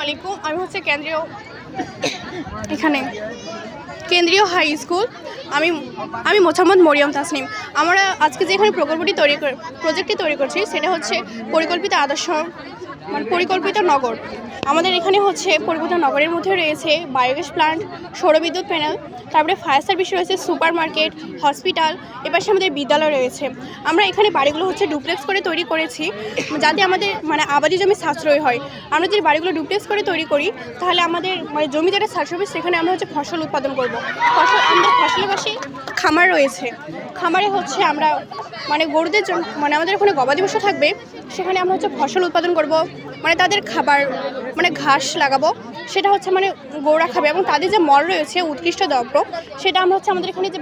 আলাইকুম। আমি হচ্ছে এখানে কেন্দ্রীয় হাই স্কুল। আমি আমি মোহাম্মদ মরিয়ম তাসনিম। আমরা আজকে যে এখানে প্রজেক্টটি তৈরি করছি সেটা হচ্ছে পরিকল্পিত আদর্শ পরিকল্পিত নগর। আমাদের এখানে হচ্ছে পরিকল্পিত নগরের মধ্যে রয়েছে বায়োগ্যাস প্লান্ট, সৌরবিদ্যুৎ প্যানেল, তারপরে ফায়ার সার্ভিস রয়েছে, সুপার মার্কেট, হসপিটাল, এপাশে আমাদের বিদ্যালয় রয়েছে। আমরা এখানে বাড়িগুলো হচ্ছে ডুপ্লেক্স করে তৈরি করেছি যাতে আমাদের আবাদি জমি সাশ্রয় হয়। আমরা যদি বাড়িগুলো ডুপ্লেক্স করে তৈরি করি তাহলে আমাদের জমি যেটা সাশ্রয় হবে সেখানে আমরা হচ্ছে ফসল উৎপাদন করব। আমাদের ফসলের পাশে খামার রয়েছে। খামারে হচ্ছে আমরা গরুদের জন্য আমাদের ওখানে গবাদি পশু থাকবে, সেখানে আমরা হচ্ছে ফসল উৎপাদন করব, তাদের খাবার ঘাস লাগাবো, সেটা হচ্ছে গরুরা খাবে এবং তাদের যে মল রয়েছে উৎকৃষ্ট দ্রব্য সেটা আমরা হচ্ছে আমাদের এখানে যে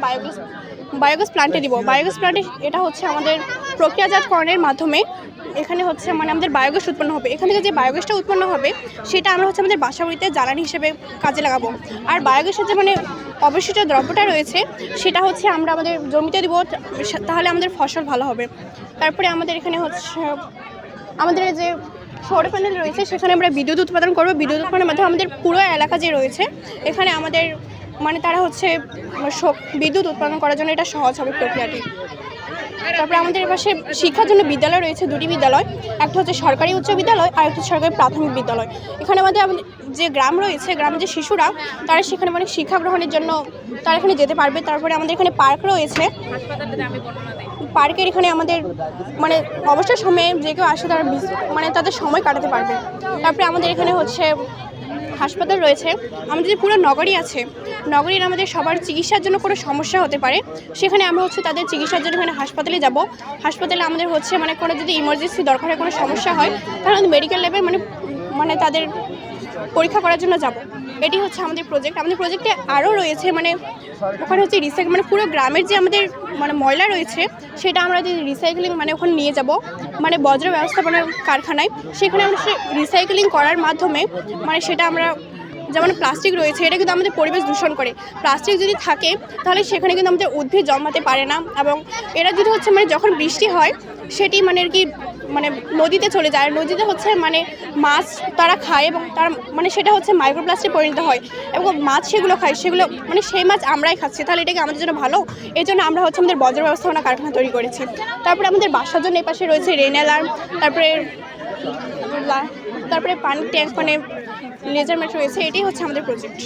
বায়োগ্যাস প্লান্টে দিব। বায়োগ্যাস প্লান্টে এটা হচ্ছে আমাদের প্রক্রিয়াজাতকরণের মাধ্যমে এখানে হচ্ছে আমাদের বায়োগ্যাস উৎপন্ন হবে। এখান থেকে যে বায়োগ্যাসটা উৎপন্ন হবে সেটা আমরা হচ্ছে আমাদের বাসাবাড়িতে জ্বালানি হিসেবে কাজে লাগাবো। আর বায়োগ্যাসের যে অবশিষ্ট দ্রব্যটা রয়েছে সেটা হচ্ছে আমরা আমাদের জমিতে দিব, তাহলে আমাদের ফসল ভালো হবে। তারপরে আমাদের এখানে হচ্ছে আমাদের যে সৌর প্যানেল রয়েছে সেখানে আমরা বিদ্যুৎ উৎপাদন করবো। বিদ্যুৎ উৎপাদনের মাধ্যমে আমাদের পুরো এলাকা যে রয়েছে এখানে আমাদের তারা হচ্ছে বিদ্যুৎ উৎপাদন করার জন্য এটা সহজ হবে প্রক্রিয়াটি। তারপরে আমাদের পাশে শিক্ষার জন্য বিদ্যালয় রয়েছে, দুটি বিদ্যালয়, একটা হচ্ছে সরকারি উচ্চ বিদ্যালয় আর একটা সরকারি প্রাথমিক বিদ্যালয়। এখানে আমাদের যে গ্রাম রয়েছে, গ্রামের যে শিশুরা তারা সেখানে শিক্ষা গ্রহণের জন্য তারা এখানে যেতে পারবে। তারপরে আমাদের এখানে পার্ক রয়েছে। পার্কের এখানে আমাদের অবসর সময়ে যে কেউ আসে তারা তাদের সময় কাটাতে পারবে। তারপরে আমাদের এখানে হচ্ছে হাসপাতাল রয়েছে। আমাদের যে পুরো নগরী আছে, নগরীর আমাদের সবার চিকিৎসার জন্য কোনো সমস্যা হতে পারে, সেখানে আমরা হচ্ছে তাদের চিকিৎসার জন্য এখানে হাসপাতালে যাব। হাসপাতালে আমাদের হচ্ছে কোনো যদি ইমার্জেন্সি দরকার হয়, কোনো সমস্যা হয়, তাহলে আমাদের মেডিকেল ল্যাবে তাদের পরীক্ষা করার জন্য যাব। এটি হচ্ছে আমাদের প্রজেক্ট। আমাদের প্রজেক্টে আরও রয়েছে ওখানে হচ্ছে রিসাইকেল পুরো গ্রামের যে আমাদের ময়লা রয়েছে সেটা আমরা যে রিসাইকেলিং ওখানে নিয়ে যাব বজ্র ব্যবস্থাপনার কারখানায়। সেখানে আমরা রিসাইকেলিং করার মাধ্যমে সেটা আমরা যেমন প্লাস্টিক রয়েছে এটা কিন্তু আমাদের পরিবেশ দূষণ করে। প্লাস্টিক যদি থাকে তাহলে সেখানে কিন্তু আমাদের উদ্ভিদ জন্মাতে পারে না এবং এরা যদি হচ্ছে যখন বৃষ্টি হয় সেটি আর কি নদীতে চলে যায়। নদীতে হচ্ছে মাছ তারা খায় এবং তারা সেটা হচ্ছে মাইক্রোপ্লাস্টিক পরিণত হয় এবং মাছ সেগুলো খায়, সেগুলো সেই মাছ আমরাই খাচ্ছি। তাহলে এটা কি আমাদের জন্য ভালো? এই জন্য আমরা হচ্ছে আমাদের বজ্র ব্যবস্থাপনা কারখানা তৈরি করেছি। তারপরে আমাদের বাসার জন্য এপাশে রয়েছে রেন অ্যালার্ম, তারপরে পানির ট্যাঙ্ক লেজার ম্যাট রয়েছে। এটাই হচ্ছে আমাদের প্রজেক্ট।